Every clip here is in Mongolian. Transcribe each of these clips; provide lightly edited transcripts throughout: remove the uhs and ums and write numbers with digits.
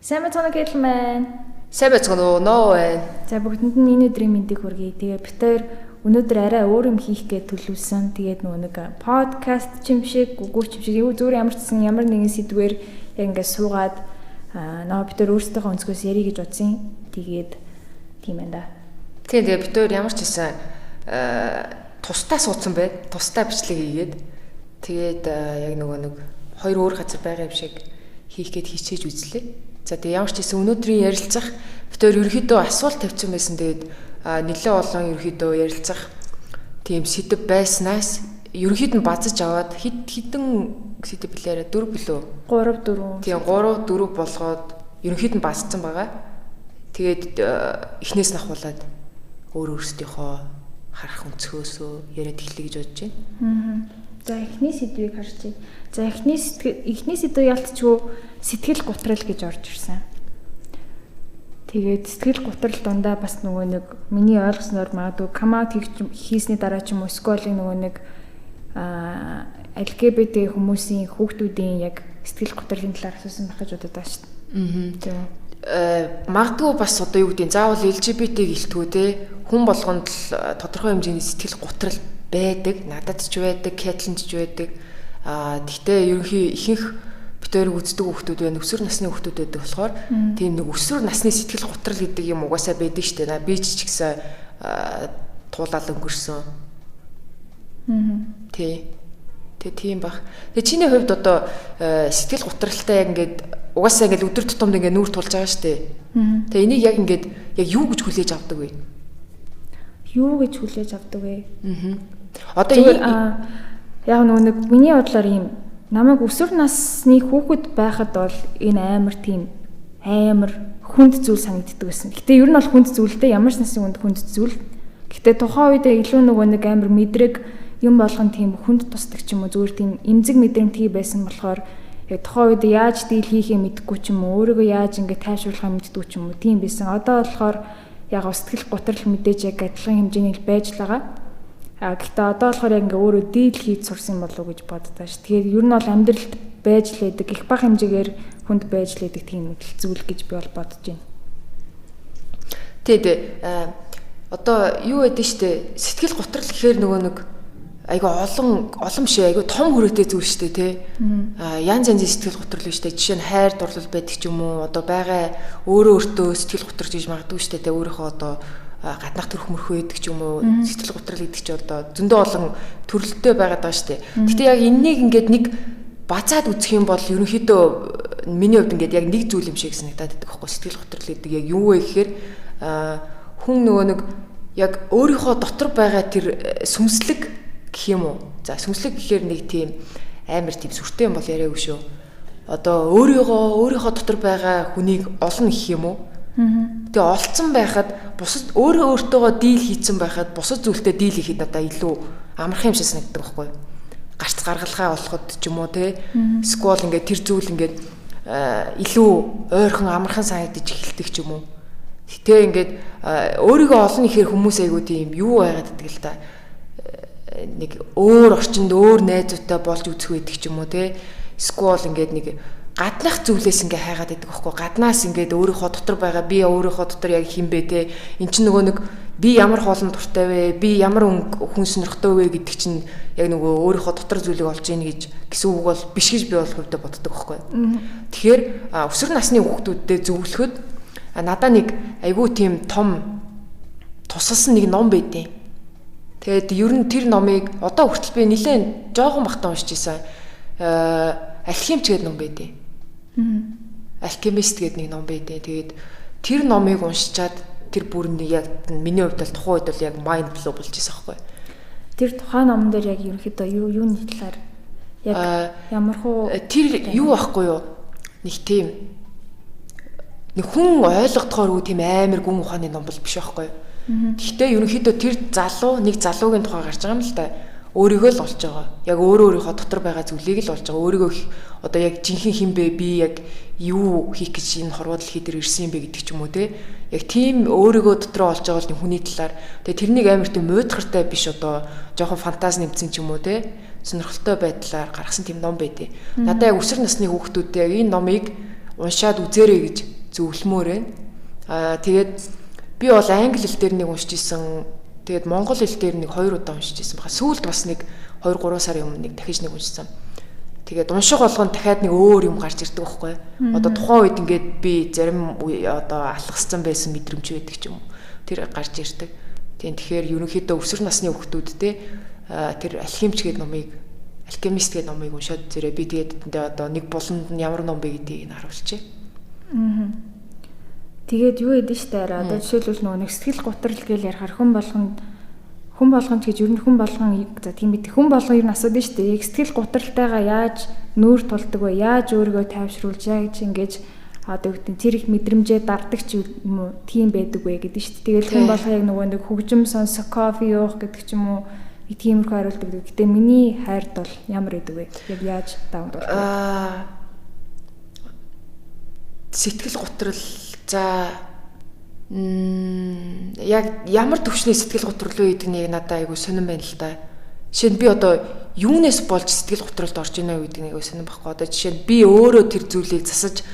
Сайн мэцгэн гэлмэн. Сайн байцгаана уу? Ноо байна. За бүгдэнд нь энэ өдрийн мэндийг хүргэе. Тэгээ бид хоёр өнөөдөр арай өөр юм хийх гэж төлөвлөсөн. Тэгээд нөгөө нэг подкаст чим шиг, гүгүү чим шиг юу зүгээр ямар ч гэсэн ямар нэгэн сэдвээр яг ингээд суугаад нөө бид хоёр өөрсдийнхөө өнцгөөс ярих гэж бодсон. Тэгээд тийм байна да. Тэгээ бид хоёр ямар ч гэсэн тусдаа суудсан бай. Тусдаа бичлэг хийгээд тэгээд яг нөгөө нэг хоёр өөр газар байгаа юм шиг хийх гээд хичээж үзлээ. За тэгээ ямар ч гэсэн өнөөдрийн ярилцах бид хоёр ерөөхдөө асуулт тавьсан байсан. Тэгээд нэлээд олон ерөөхдөө ярилцах тийм сэдв байснаас ерөөд нь базаж аваад хитэн сэдв билээрэ 4 билүү 3 4 тийм 3 4 болгоод ерөөд нь базцсан байгаа. Тэгээд эхнээс нь ахуулаад өөрсдийнхөө харах өнцгөөсөө яриад эхлэе гэж бодож байна. За эхний сэдвийг харчих. За эхний сэдв ялтчгүй сэтгэл гутрал гэж орж ирсэн. Тэгээд сэтгэл гутрал дундаа бас нөгөө нэг миний ойлгосноор магадгүй камаут хийсний дараа ч юм уу эсвэл нөгөө нэг LGBT хүмүүсийн хүүхдүүдийн яг сэтгэл гутралын талаар асуусан байх гэж бодод байгаа шүү дээ. Магадгүй бас одоо юу гэдэг нь заавал LGBT гэлтгүү те хүн болгонд л тодорхой хэмжээний сэтгэл гутрал байдаг, надад ч байдаг, Кэтлинд ч байдаг. Гэхдээ ерөнхий ихэнх бид хоёрыг үздэг хүүхдүүд байна, өсвөр насны хүүхдүүд байдаг болохоор тийм нэг өсвөр насны сэтгэл гутрал гэдэг юм угаасаа байдаг шүү дээ. Би ч гэсэн туулаад өнгөрсөн. Тэгээ тийм баг. Тэгээ чиний хувьд одоо сэтгэл гутралтай яг ингээд угаасаа ингээд өдөр тутамд ингээд нүүр тулж байгаа шүү дээ. Тэгээ энийг яг ингээд яг юу гэж хүлээж авдаг вэ? Юу гэж хүлээж авдаг вэ? Одоо яг нөгөө нэг миний бодлоор ийм намайг өсвөр насны хүүхэд байхад бол энэ амар хүнд зүйл санагддаг байсан. Гэтэ ер нь бол хүнд зүйлтэй ямар ч насны хүнд зүйл. Гэтэ тухайн үед илүү нөгөө нэг амар мэдрэг юм болгон тийм хүнд тусдаг ч юм уу зүгээр тийм эмзэг мэдрэмтгий байсан болохоор яг тухайн үед яаж дийл хийхээ мэдэхгүй ч юм уу өөрийгөө яаж ингэ тайвшруулахаа мэддэггүй ч юм уу тийм байсан. Одоо болохоор яг сэтгэл гутрал мэдээж яг адилхан хэмжээний байж л байгаа. Гэхдээ одоо болохоор яг ингээ өөрөө дийл хийж сурсан болов уу гэж боддоо ш. Тэгэхээр ер нь бол амьдралд байж л байдаг их бага хэмжээгээр хүнд байж л байдаг тийм зүйл гэж би бол бодож байна. Тэгээд одоо юу гэдэг штэ сэтгэл гутрал гэхээр нөгөө нэг айгу олон шээ айгу том хүрээтэй зүйл штэ тий. Янз янзын сэтгэл гутрал биш штэ. Жишээ нь хайр дурлал байдаг ч юм уу одоо байгаа өөртөө сэтгэл гутралж гэж магадгүй штэ тий. Өөрийнхөө одоо гаднах төрх мөрхөө идэг ч юм уу сэтгэл гутрал идэг ч одоо зөндөө олон төрөлттэй байгаад байгаа штэ. Гэтэ яг энэнийг ингээд нэг базаад үзэх юм бол ерөнхийдөө миний хувьд ингээд яг нэг зүйл юм шиг санагдаад байдаг байхгүй сэтгэл гутрал идэг яг юу вэ гэхээр хүн нөгөө нэг яг өөрийнхөө дотор байгаа тэр сүмслэг гэх юм уу. За сүмслэг гэхээр нэг тийм амар тийм сүртэй юм бол яриагүй шүү. Одоо өөрийнхөө дотор байгаа хүнийг олно гэх юм уу. Тэгээ олцсон байхад бусад өөртөөгөө дийл хийцэн байхад бусад зүйлтэй дийл хийхэд одоо илүү амархан юм шиг санагддаг байхгүй. Гарц гаргалгаа олоход ч юм уу те. Сквол ингээд тэр зүйл ингээд илүү ойрхон амархан санагдаж эхэлдэг ч юм уу. Тэгээ ингээд өөрийгөө олно гэхээр хүмүүс айгуу тийм юу байгаад байдаг л та. Нэг өөр орчинд өөр найзуутай болж үзэх байдаг ч юм уу те. Сквол ингээд нэг гаднах зүйлээс ингээ хайгаад байдаг байхгүй гаднаас ингээд өөрийнхөө дотор байгаа би өөрийнхөө дотор яг хин бэ те эн чинь нөгөө нэг би ямар хоолн дуртай вэ би ямар хүн сонирхтой вэ гэдэг чинь яг нөгөө өөрийнхөө дотор зүйлийг олж ийн гэсэн үг бол биш гэж би бол хувьдаа боддог байхгүй. Тэгэхээр өсвөр насны хүүхдүүдтэй зөвлөхөд надаа нэг айгүй тийм том тусалсан нэг ном байдیں۔ Тэгээд ер нь тэр номыг одоо хүртэл би нэлээд жоохон бахтаа уншиж байсан. Алхимч гэдэг ном байдیں۔ Алхимист гэдэг нэг ном байдیں۔ Тэгээд тэр номыг уншичаад тэр бүрэн яг миний хувьд бол тухайн үед бол яг майнд блоу болж байсан байхгүй. Тэр тухайн номон дээр яг ерөнхийдөө юуны талаар яг ямар хуу тэр юу байхгүй юу? Нэг тийм нэг хүн ойлгодохоор үу тийм амар гүн ухааны ном бол биш байхгүй. Гэхдээ ерөнхийдөө тэр нэг залуугийн тухай гарч байгаа юм л да. Өөрийгөө л олж байгаа. Яг өөрийнхөө дотор байгаа зүйлийг л олж байгаа. Өөрийгөө одоо яг жинхэнэ хинбэ би яг юу хийх гэж энэ хорвоо дэлхий дээр ирсэн юм бэ гэдэг ч юм уу те. Яг тийм өөрийгөө дотроо олж байгаа л хүний талаар. Тэгээ тэрнийг амар тийм муудахартай биш одоо жоохон фантаз нэмсэн ч юм уу те. Сонирхолтой байдлаар гаргасан тийм ном байдیں۔ Надаа яг өсвөр насны хүүхдүүдтэй яг энэ номыг уншаад үзээрэй гэж зөвлөмөөрэй. Тэгээд би бол англи хэл дээр нэг уншиж исэн. Тэгээд монгол хэл дээр нэг 2 удаа уншиж исэн баха. Сүүлд бас нэг 2-3 сарын өмнө нэг дахиж нэг уншсан. Тэгээд унших болгоно дахиад нэг өөр юм гарч ирдэг байхгүй. Одоо тухайн үед ингээд би зарим одоо алхассан байсан мэдрэмж байдаг ч юм уу. Тэр гарч ирдэг. Тэгэхээр ерөнхийдөө өсвөр насны хүүхдүүдтэй тэр алхимч гэдэг номыг алхимист гэдэг номыг уншаад зэрэг би тэгээд одоо нэг буланд нь ямар ном бэ гэдгийг нь харуулчих. Тэгээд юу гэдэг штэ арай одоо жишээлбэл нөгөө сэтгэл готрол гэж ярихаар хүн болгонд гэж ер нь хүн болгон за тийм бид хүн болгон ер нь асуудаг штэ яг сэтгэл готролтойгоо яаж нүүр тулдаг вэ? Яаж өөрийгөө тайвшруулж яаж ингэж одоо үгтэн тэр их мэдрэмжээ дарддаг ч юм уу тийм байдаг вэ гэдэг штэ. Тэгээд хүн болгоо яг нөгөө нэг хөгжим сонсох, кофе уух гэдэг ч юм уу нэг тиймэрхүү хариулдаг. Гэтэ миний хайрд бол ямар идэг вэ? Яг яаж даундаг вэ? Сэтгэл готрол за яг ямар төвчний сэтгэл готрол вэ гэдэг нь надад айгу сонирн байна л да. Жишээ нь би одоо юунаас болж сэтгэл готролд орж ийнэ гэдэг нэг сонирн байхгүй. Одоо жишээ нь би өөрөө тэр зүйлийг засаж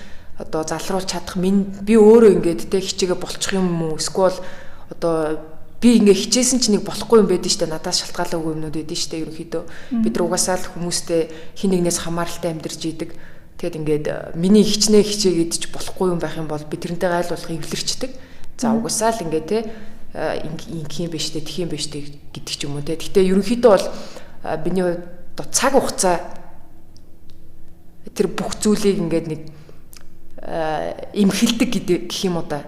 одоо залруулж чадах би өөрөө ингээд тэ хичээгээ болчих юм уу? Эсвэл одоо би ингээ хичээсэн ч нэг болохгүй юм байдэн штэ надаас шалтгаалаагүй юмнууд байдэн штэ ерөнхийдөө бид нар угаасаа л хүмүүстэй хин нэгнээс хамааралтай амьдарч идэг. Тэгэд ингээд миний хичээгээд ч болохгүй юм байх юм бол би тэрнтэй гайл болох эвлэрчдэг. За угаасаа л ингээ те ингийн биш те тхиим биш те гэдэг ч юм уу те. Гэтэ ерөнхийдөө бол биний хувьд цаг хугацаа тэр бүх зүйлийг ингээд нэг имхэлдэг гэх юм уу да.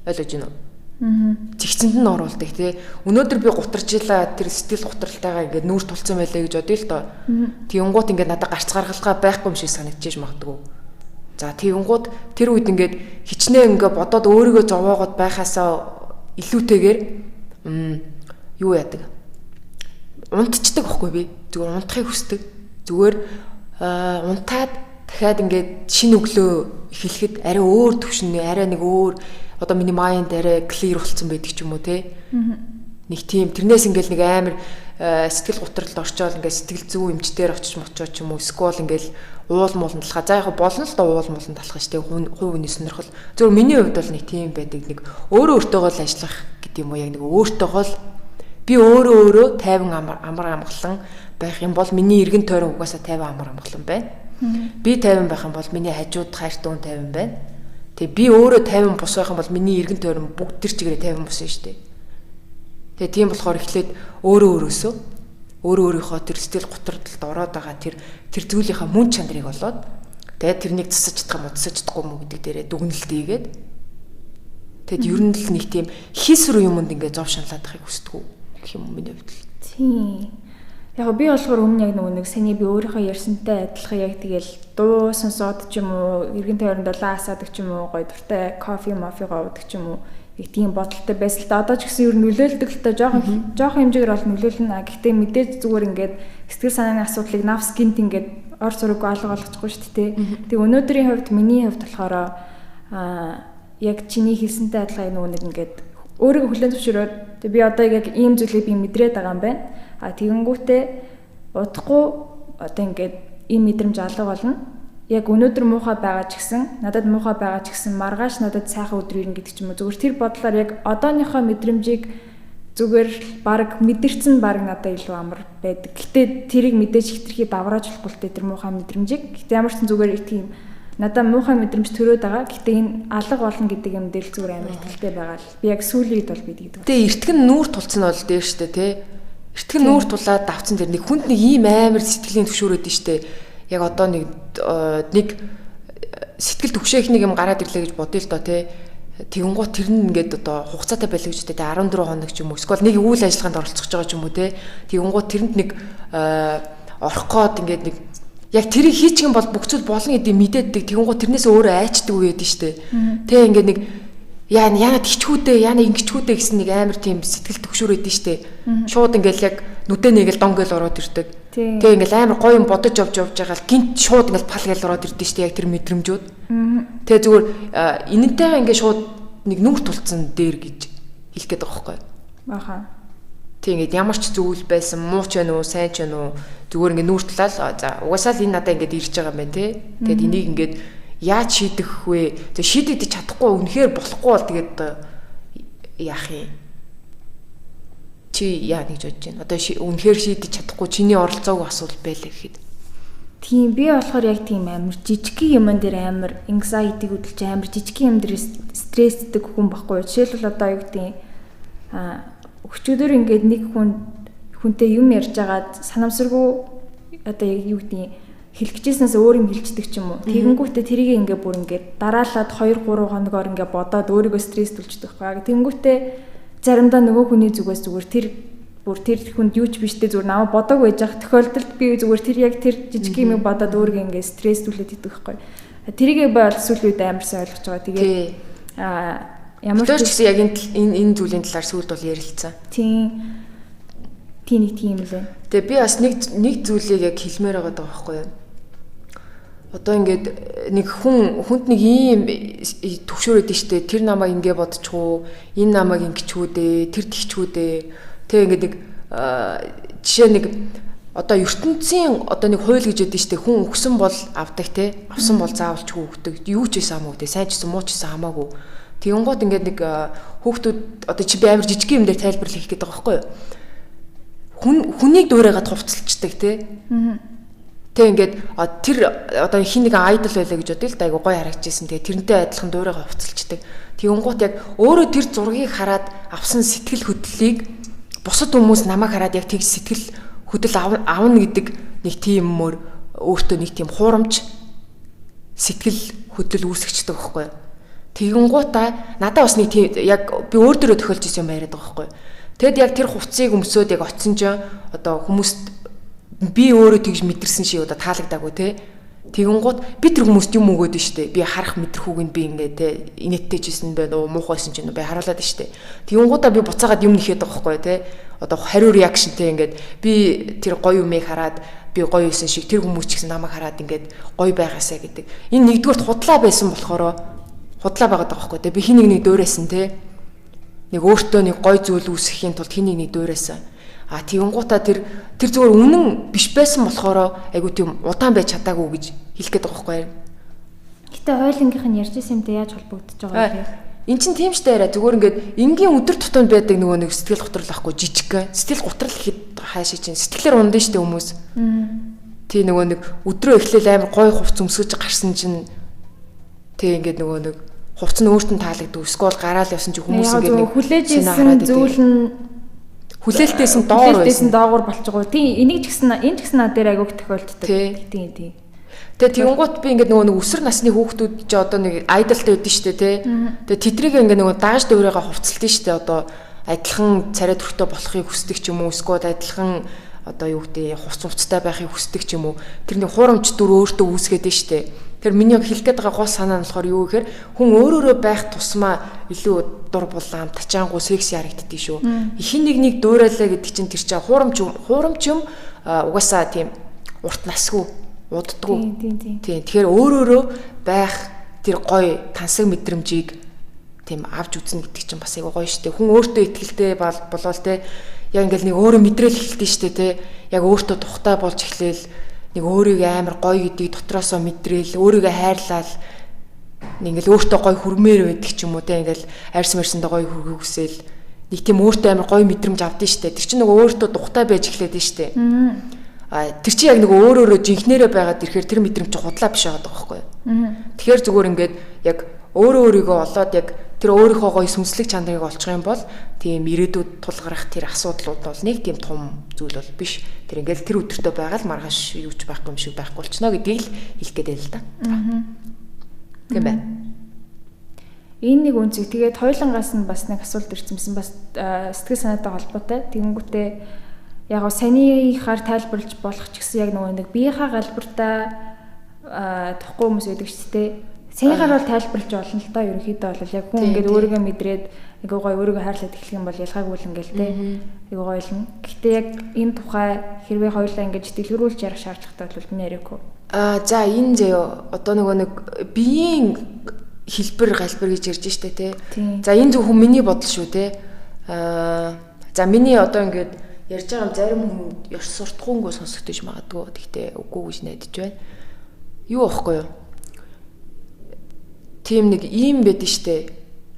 Ойлгож байна уу? Зэгцэнд нь оруулдаг тий. Өнөөдөр би гутарчлаа тэр сэтгэл гутралтайгаа ингээд нүүр тулцсан байлаа гэж бодъё л доо. Тэгэнгუут ингээд надад гарц гаргалгаа байхгүй юм шиг санагдчихэж магадгүй. За тэгэнгуут тэр үед ингээд хичнээн ингээд бодоод өөрийгөө зовоогоод байхаасаа илүүтэйгээр юу яадаг? Унтчихдаг байхгүй би. Зүгээр унтахыг хүсдэг. Зүгээр унтаад дахиад ингээд шинэ өглөө эхлэхэд арай өөр төвшин арай нэг өөр одоо миний майнд арай clear болсон байдаг ч юм уу те. Нэг тийм тэрнээс ингээл нэг амар сэтгэл гутралд орчоод ингээд сэтгэл зүй эмчтэр очиж мочоо ч юм уу эсвэл ингээл уул муулан талхаа за яг болно л да уул муулан талхаа штэ хувь хүний сонирхол зөв миний хувьд бол нэг тийм байдаг нэг өөрөө өөртөөгөө л ажиллах гэдэг юм уу яг нэг өөртөөгөө л би өөрөө тайван амар амгалан байх юм бол миний эргэн тойрон угаасаа тайван амар амгалан байна. Би тайван байх юм бол миний хажууд хайртуун тайван байна. Тэгээ би өөрөө тайван бус байх юм бол миний эргэн тойрон бүгд тэр чигээрээ тайван бус шүү дээ. Тэгээ тийм болохоор эхлээд өөрөөсөө өөрийнхөө тэр сэтгэл гутралд ороод байгаа тэр зүйлийнхаа мөн чанарыг олоод тэгээд тэрнийг засаж чадах юм уу засаж чадахгүй юм уу гэдэг дээрээ дүгнэлт хийгээд тэгээд ер нь л нэг тийм хис рүү юмд ингээд зов шаналаадахыг хүсдэг гэх юм миний хувьд л. Тийм. Яг би болохоор өмнө яг нэг саний би өөрийнхөө ярьсантай адилхан яг тэгэл дуу сонсоод ч юм уу эргэн тойронд лаасаадаг ч юм уу гоё дуртай кофе мафигаа уудаг ч юм уу их тийм бодолтой байсан л та одоо ч гэсэн ер нь нөлөөлдөг л та жоохон хэмжээгээр бол нөлөөлнө. Гэхдээ мэдээж зүгээр ингээд сэтгэл санааны асуудлыг навскинт ингээд ор зураг алга болгочихгүй шүү дээ. Тэг өнөөдрийн хувьд миний хувьд болохоор яг чиний хэлсэнтэй адилхан нөгөө нэг ингээд өөрийгөө хүлээн зөвшөөрөөд тэг би одоо яг ийм зүйлийг би мэдрээд байгаа юм байна. Тэгэнгүүтээ удахгүй одоо ингээд ийм мэдрэмж алга болно. Яг өнөөдөр муухай байгаа ч гэсэн надад муухай байгаа ч гэсэн маргааш надад сайхан өдөр ирнэ гэдэг ч юм уу. Зүгээр тэр бодлоор яг одооныхоо мэдрэмжийг зүгээр баг мэдэрсэн баг надад илүү амар байдаг. Гэтэ тэрийг мэдээж хитрхи даврааж болохгүй л тэр муухай мэдрэмжийг. Гэтэ ямар ч зүгээр тийм надад муухай мэдрэмж төрөөд байгаа. Гэтэ энэ алга болно гэдэг юм дээр зүгээр амар ихтэй байгаа л. Би яг сүүлийн үед бол бид гэдэг. Тэгээ эртгэн нүүр тулцсан бол дээр штэ тий. Эртгэн нүүр тулаад давцсан дээр нэг хүнд нэг ийм амар сэтгэлийн төвшөөрөөд штэ. Яг одоо нэг сэтгэл төвшөөх нэг юм гараад ирлээ гэж бодъё л доо тий. Тэгэнгუут тэр нь ингээд одоо хугацаатай байлаа гэж тий 14 хоног ч юм уу эсвэл нэг үйл ажиллагаанд оролцох байгаа ч юм уу тий. Тэгэнгуут тэрэнд нэг орох гээд ингээд нэг яг тэрийг хийчих юм бол бүх зүйл болно гэдгийг мэдээддэг. Тэгэнгуут тэрнээс өөрөө айчдаг үг гэдэг штэ. Тий ингээд нэг яанад хичхүүдээ яана ингэчхүүдээ гэсэн нэг амар тийм сэтгэл төгшөөрөөд штэ. Шууд ингээд яг нүдэ нэгэл дон гэл ороод ирдэг. Тэгээ ингээд амар гоё юм бодож явж байгаа л гинт шууд ингээд пал гэл ороод ирдэ штэ яг тэр мэдрэмжүүд. Тэгээ зүгээр энэнтэйгээ ингээд шууд нэг нүрт тулцсан дээр гэж хэлэх гээд байгаа байхгүй. Аха. Тэг ингээд ямар ч зүйл байсан муу ч байна уу сайн ч байна уу зүгээр ингээд нүртлээ за угаасаа л энэ надаа ингээд ирж байгаа юм байна те. Тэгэд энийг ингээд яаж шийдэх вэ? Тэг шийдэж чадахгүй үнэхээр болохгүй бол тэгээд яах юм? Чи яа гэж бодож байна? Одоо үнэхээр шийдэж чадахгүй чиний оролцоогүй асуудал байлаа гэхэд. Тийм би болохоор яг тийм амар жижигхэн юмн дээр амар anxiety хөдөлж амар жижигхэн юм дээр стрессдэг хүн байхгүй. Жишээлбэл одоо юу гэдэг өчигдөр ингээд нэг хүнтэй юм ярьж агаад санамсаргүй одоо юу гэдэг хэлчихснээс өөр юм хэлждэг ч юм уу. Тэгэнгүүтээ тэрийг ингээ бүр ингээ дараалаад 2-3 хоногоор ингээ бодоод өөрийгөө стресс төлждөг байхгүй. Тэгэнгүүтээ заримдаа нөгөө хүний зүгээс зүгээр тэр хүнд юу ч биштэй зүгээр намайг бодог байж ах тохиолдолд би зүгээр тэр яг тэр жижиг юм бодоод өөрийгөө ингээ стресс төлөөд идэг байхгүй. Тэрийг бол сүүл үед амарсан ойлгож байгаа. Тэгээд ямар ч гэсэн яг энэ зүйлийн талаар сүүлд бол ярилцсан. Тийм нэг тийм лээ. Тэгээ би бас нэг зүйлийг яг хэлмээр байгаа байхгүй юу? Одоо ингээд нэг хүнд нэг ийм төвшөөрөд штэ тэр намайг ингээ бодчихгүй энэ намайг ингэчүү дээ тэр тэгчүү дээ тэг ингээд нэг жишээ нэг одоо ертөнцийн одоо нэг хууль гэж яддаг штэ хүн өгсөн бол авдаг те авсан бол заавалчгүй өгдөг юу ч байсан хамаагүй те сайн ч гэсэн муу ч гэсэн хамаагүй тэгэнгუთ ингээд нэг хүүхдүүд одоо чи би амар жижиг юм дээр тайлбарлах хийх гэдэг байгаа байхгүй юу хүнийг дуурайгаад хувцалцдаг те тэг ингээд тэр одоо хин нэг айдол байлаа гэж бодъё л да айгу гоё харагдчихсэн. Тэгээ тэрнтэй адилхан дуурайгаа хувцалцдаг. Тэгэнгუთ яг өөрөө тэр зургийг хараад авсан сэтгэл хөдлөлийг бусад хүмүүс намайг хараад яг тэг сэтгэл хөдлөл авна гэдэг нэг тийм мөр өөртөө нэг тийм хуурамч сэтгэл хөдлөл үүсгэждэг байхгүй юу. Тэгэнгуутаа надад бас нэг тийм яг би өөр дөрөө тохиолж исэн юм яриад байгаа байхгүй юу. Тэгэд яг тэр хувцсыг өмсөөд яг очисон ч одоо хүмүүст би өөрөө тэгж мэдэрсэн ши одоо таалагдаагүй те. Тэгэнгუთ би тэр хүмүүст юм өгөөд нь штэ. Би харах мэдрэхүүг нь би ингээ те инээдтэй жисэн байна уу муухайсэн ч би харуулад нь штэ. Тэгэнгуутаа би буцаагаад юм нэхэд байгаа байхгүй те. Одоо хариу реакшнтэй ингээд би тэр гоё юмыг хараад би гоё байсан шиг тэр хүмүүс ч гэсэн намайг хараад ингээд гоё байгаасаа гэдэг. Энэ нэгдүгээрт худлаа байсан болохоор худлаа байгаад байгаа байхгүй те. Би хин нэг дөөрөөсөн те. Нэг өөртөө нэг гоё зүйл үүсгэхийн тулд хин нэг дөөрөөсөн. Тэгэнгуутаа тэр зүгээр үнэн биш байсан болохоор айгу тийм удаан байж чадаагүй гэж хэлэх гээд байгаа байхгүй юу. Гэтэ хойлонгийнх нь ярьжсэн юмтай яаж холбогдож байгаа вэ? Эн чинь тийм штэ яриа зүгээр ингээд энгийн өдөр тутамд байдаг нөгөө нэг сэтгэл готрол ахгүй жижиг. Сэтгэл готрол гэхэд хаашаа чинь сэтгэлээр ундаа штэ хүмүүс. Тий нөгөө нэг өдрөө эхлээл амар гой хувц өмсөж гарсан чинь тий ингээд нөгөө нэг хувц нь өөртөө таалагдав. Скол гараал явсан чинь хүмүүс ингээд нэг хүлээж исэн зүйл нь хүлээлтээсэн доогуур болчихгоо. Тийм энийг ч гэсэн энэ ч гэсэн над дээр айгуух тохиолддог. Тийм. Тэгээ тэгэнгუთ би ингээд нөгөө өсвөр насны хүүхдүүд ч одоо нэг айдалтай байдсан шүү дээ тий. Тэгээ тэдрийг ингээд нөгөө дааш дөөрөөгөө хувцалдсан шүү дээ. Одоо адилхан царай төрхтэй болохыг хүсдэг ч юм уу эсвэл адилхан одоо юу гэдэг хувцтай байхыг хүсдэг ч юм уу. Тэр нэг хуурамч дүр өөртөө үүсгээд нь шүү дээ. Тэр миний хэлэх гээд байгаа гол санаа нь болохоор юу гэхээр хүн өөрөөрөө байх тусмаа илүү дур булаам тачаангуу секси харагддгийг шүү. Ихин нэг дуурайлаа гэдэг чинь тэр чинь хуурамч юм угаасаа тийм урт насгүй уддаггүй. Тийм. Тэгэхээр өөрөөрөө байх тэр гоё тансаг мэдрэмжийг тийм авч үзнэ гэдэг чинь бас айгүй гоё штэ. Хүн өөртөө ихтэй болвол те яг ингээл нэг өөрөө мэдрэл эхэлдэг штэ те. Яг өөртөө тухтай болж эхлээл нэг өөрийгөө амар гоё гэдгийг дотроосоо мэдрээл өөрийгөө хайрлал ингээл өөртөө гоё хүрмээр байдаг ч юм уу те ингээл арьс марсандаа гоё хүрхийг хүсээл нэг тийм өөртөө амар гоё мэдрэмж авдсан штэ. Тэр чинь нөгөө өөртөө тухтай байж эхлэдэг штэ. Тэр чинь яг нөгөө өөрөөрөө жинхнэрээ байгаад ирэхээр тэр мэдрэмж чинь худлаа биш байгаа байхгүй юу. Тэгэхээр зүгээр ингээд яг өөрийгөө олоод яг тэр өөрийнхөө гоё сүнслэг чанарыг олчих юм бол тийм ирээдүйд тулгарах тэр асуудлууд бол нэг тийм том зүйл бол биш. Тэр ингээл тэр өдөртөө байгаа л маргааш юуч байхгүй юм шиг байхгүй болчихно гэдгийг л хэлэх гээд байл л да. Тийм бай. Энэ нэг үнцэг тэгээд хойлонгаас нь бас нэг асуулт ирчихсэн бас сэтгэл санаатай холбоотой. Тэгэнгүүтээ яг гоо санийхаар тайлбарлаж болох ч гэсэн яг нөгөө нэг биеийнхаа галбартаа тухгүй хүмүүс байдаг шүү дээ. Санийхаар бол тайлбарлаж болно л да. Ерөнхийдөө бол яг хүн ингээд өөрийгөө мэдрээд нэг гоё өөрийгөө хайрлаад эхлэх юм бол ялгаагүй л ингээл те. Нэг гоё л. Гэхдээ яг энэ тухай хэрвээ хоёулаа ингэж дэлгэрүүлж ярих шаардлагатай бол миний яриаггүй. За энэ зөө одоо нөгөө нэг биеийн хэлбэр галбар гэж ярьж штэ те. За энэ зөвхөн миний бодол шүү те. За миний одоо ингээд ярьж байгаа юм зарим хүн ёс суртахуунгүй сонсогдож магадгүй. Гэхдээ үгүй гэж найдаж байна. Юу аахгүй юу? тийм нэг ийм байдэн штэ.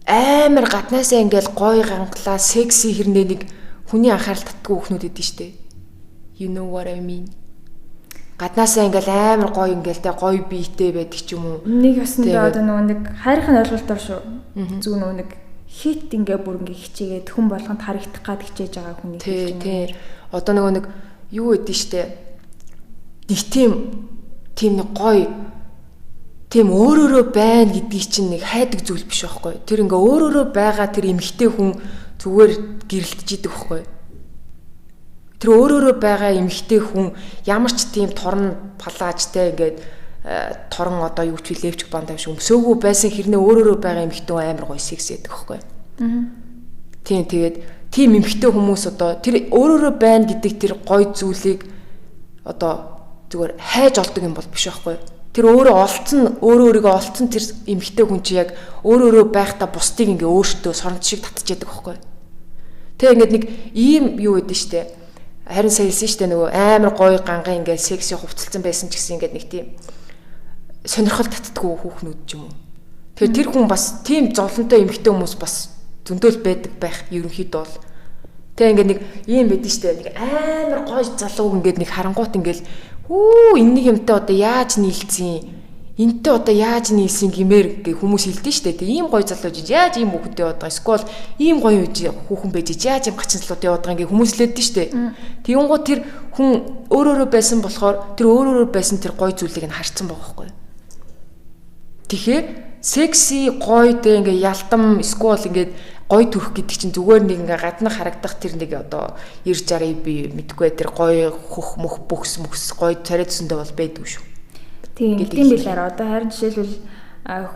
Амар гаднаасаа ингээл гоё ганглаа, секси хэрнээ нэг хүний анхаарал татдаггүй хүүхнүүд идэв штэ. You know what I mean? Гаднаасаа ингээл амар гоё ингээл тэ гоё биетэй байдаг ч юм уу. Нэг ясандаа одоо нөгөө нэг хайрын ойлголтоор шүү. Зүг нөгөө нэг хит ингээ бүр ингээ хичээгээд хүн болгонд харагдах гад хичээж байгаа хүний. Тий. Одоо нөгөө нэг юу гэдэг штэ. Нэг тийм нэг гоё тийм өөрөөрөө байна гэдгийг чинь нэг хайдаг зүйл биш байхгүй. Тэр ингээ өөрөөрөө байгаа тэр эмгтэй хүн зүгээр гэрэлтэж идэг байхгүй. Тэр өөрөөрөө байгаа эмгтэй хүн ямар ч тийм торн палаажтай ингээд торон одоо юу ч левч бандаа биш өмсөөгөө байсан хэрнээ өөрөөрөө байгаа эмгтэй амар гоё секс яадаг байхгүй. Тийм тэгээд тийм эмгтэй хүмүүс одоо тэр өөрөөрөө байна гэдэг тэр гоё зүйлийг одоо зүгээр хайж олдог юм бол биш байхгүй. Тэр өөрөөрөө олцсон тэр эмгтэй хүн чи яг өөрөөрөө байхдаа бусдыг ингээ өөртөө соронт шиг татчихяадаг байхгүй. Тэг ингээд нэг ийм юу гэдэг штэ. Харин саялсан штэ нөгөө амар гоё ганган ингээ секси хувцалсан байсан ч гэсэн ингээд нэг тийм сонирхол татдаггүй хүүхнүүд ч юм уу. Тэгэхээр тэр хүн бас тийм зовлонтой эмгтэй хүмүүс бас зөндөөл байдаг байх ерөнхийдөө бол. Тэг ингээд нэг ийм байдэн штэ. Нэг амар гоё залуу ингээд нэг харангуут ингээл энэний юмтай одоо яаж нийлцэн? Энтэй одоо яаж нийлсэн гэмээр гэ хүмүүс хэлдэг штэ. Тэг ийм гоё залуу жиж яаж ийм хүүхдэд яваад байгаа. Эсвэл ийм гоё хүүхэн байж яаж ийм гачин залууд яваад байгаа ингээ хүмүүс хэлдэг штэ. Тэгэнгუთ тэр хүн өөрөөрөө байсан болохоор тэр өөрөөрөө байсан тэр гоё зүйлийг нь харцсан байгаа байхгүй. Тэгэхээр секси гоё тэ ингээ ялтам эсвэл ингээд гоё төрх гэдэг чинь зүгээр нэг ингээ гаднах харагдах тэр нэг одоо 90-60 би мэдгүй тэр гоё хөх мөх бүхс гоё царайдсэндээ бол байдгүй шүү. Тийм билээр одоо харин жишээлбэл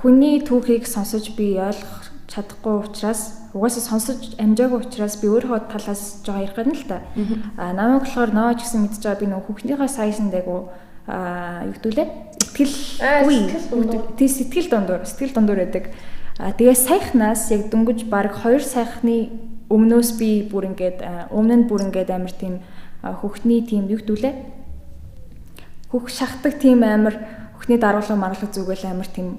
хүний түүхийг сонсож би ойлгох чадахгүй учраас угаасаа сонсож амжаагүй учраас би өөрөө талаас жоо ярих гэнэ л та. Намайг болохоор нөө ч гэсэн мэдж байгаа би нөө хүүхнийхээ сайзанд айгу юу гэдүүлээ сэтгэл дундуур байдаг. Тэгээ саяхнаас яг дөнгөж баг 2 саяхны өмнөөс би бүр ингээд өмнө нь бүр ингээд амар тийм хөхний тийм юу гэдүүлээ хөх шахдаг тийм амар хөхний даруулга маруулга зүгэл амар тийм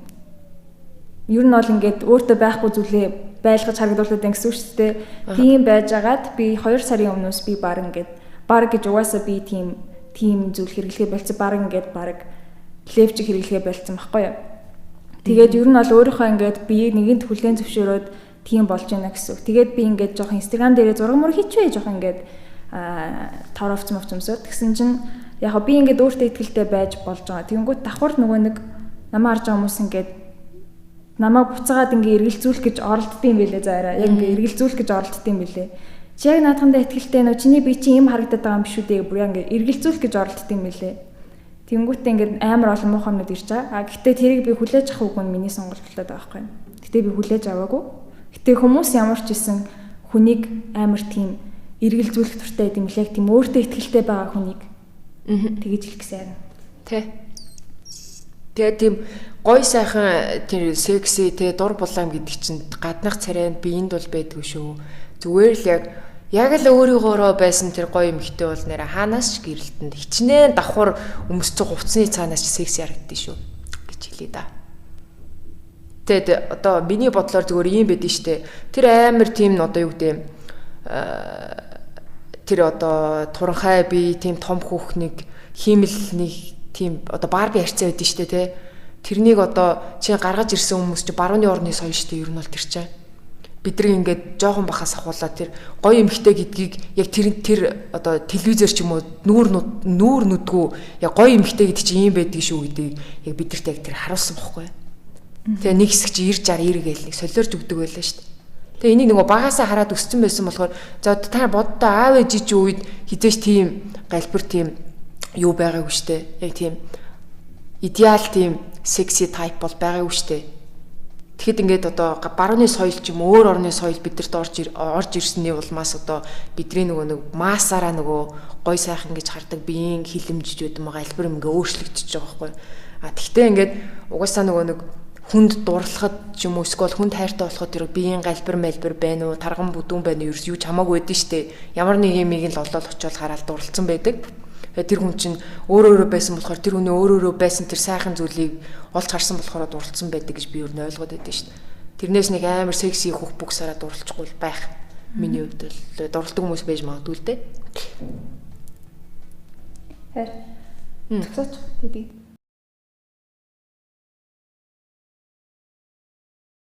ер нь бол ингээд өөртөө байхгүй зүйлээ байлгаж харагдуулдаг гэсэн үг шүү дээ. Тийм байжгаад би 2 сарын өмнөөс би баг гэж угаасаа би тийм зүйл хэрэглэхээ болцсон баг ингээд баг левч хэрэглэхээ болцсон байхгүй юу. Тэгээд ер нь бол өөрийнхөө ингээд биеийг нэгэнт хүлээн зөвшөөрөөд тийм болж байна гэсэн үг. Тэгээд би ингээд жоох Instagram дээрээ зураг мөр хийчихвээ жоох ингээд тавравцсан мөвцөмсөд. Тэгсэн чинь яг би ингээд өөртөө ихтэй байж болж байгаа. Тэгэнгүүт давхар нөгөө нэг намаа харж байгаа хүмүүс ингээд намайг буцаагаад ингээд эргэлзүүлэх гэж оролддог юм билээ заараа. Яг ингээд эргэлзүүлэх гэж оролддог юм билээ. Чи яг наадхандаа ихтэй нөө чиний бие чи юм харагдаад байгаа юм биш үү дээ. Бүр ингээд эргэлзүүлэх гэж оролддог юм билээ. Тэнгүүтээ ингээд амар олон муухамнууд ирж байгаа. Гэхдээ тэрийг би хүлээж авах үг нь миний сонголт болоод байгаа байхгүй. Гэтэ би хүлээж аваагүй. Гэтэ хүмүүс ямар ч исэн хүнийг амар тийм эргэлзүүлэх туртай гэдэг юм л яг тийм өөртөө ихтэй байгаа хүнийг тэгэж хэлэх гэсэн. Тэ. Тэгээ тийм гой сайхан тэр секси тэ дур булаам гэдэг чинь гаднах царайнд биеинд бол байдгүй шүү. Зүгээр л яг л өөрийгөөрөө байсан тэр гоё эмхтэй бол нэрэ хаанаас ч гэрэлтэнд хичнээн давхар өмсцөг хувцсны цаанаас ч секси харагдсан шүү гэж хэлээ да. Тэгэд одоо миний бодлоор зүгээр юм байдэн штэ. Тэр амар тийм одоо юу гэдэг тэр одоо туранхай би тийм том хүүхнийг хиймэлний тийм одоо барби харьцаа байдэн штэ тэ. Тэрнийг одоо чи гаргаж ирсэн хүмүүс чи барууны орны соёл штэ ер нь бол тэр чинь. Бидрийг ингээд жоохон бахаас ахуулаад тэр гоё эмхтэй гэдгийг яг тэр одоо телевизээр ч юм уу нүүр нүдгүү яг гоё эмхтэй гэдэг чинь ийм байдаг шүү гэдгийг яг бидэрт яг тэр харуулсан бохгүй. Тэгээ нэг хэсэг чи 90 60 гээл нэг солиорж өгдөг байлаа шүү дээ. Тэгээ энийг нөгөө багаасаа хараад өссөн байсан болохоор за та боддоо аав ээж чи үед хизээш тийм галбир тийм юу байгаагүй шүү дээ. Яг тийм идеал тийм секси тайп бол байгаагүй шүү дээ. Тэгэхэд ингээд одоо барууны соёл ч юм өөр орны соёл бидэрт орж ирсний улмаас одоо бидний нөгөө нэг маасаараа нөгөө гой сайхан гэж хардаг биеийн хилэмжжүүд байгаа альбар ингээ өөрчлөгдөж байгаа байхгүй. Тэгтээ ингээд угаасаа нөгөө нэг хүнд дурлахад ч юм уу эсвэл хүнд хайртай болоход тэр биеийн галбир байна уу тарган бүдүүн байна уу юу ч хамаагүй байдэн штэ. Ямар нэг юмыг л олоод очиод хараад дурлцсан байдаг. Тэр хүн чинь өөрөө байсан болохоор тэр хүний өөрөө байсан тэр сайхан зүйлийг олж харсан болохоор дурлцсан байдаг гэж би юу н ойлгоод байдсан шүү дээ. Тэрнээс нэг амар секси хөх бүксараа дурлцахгүй байх. Миний хувьд л дурлдаг хүмүүс байж магадгүй л дээ. Хэр. Төгсөөч би.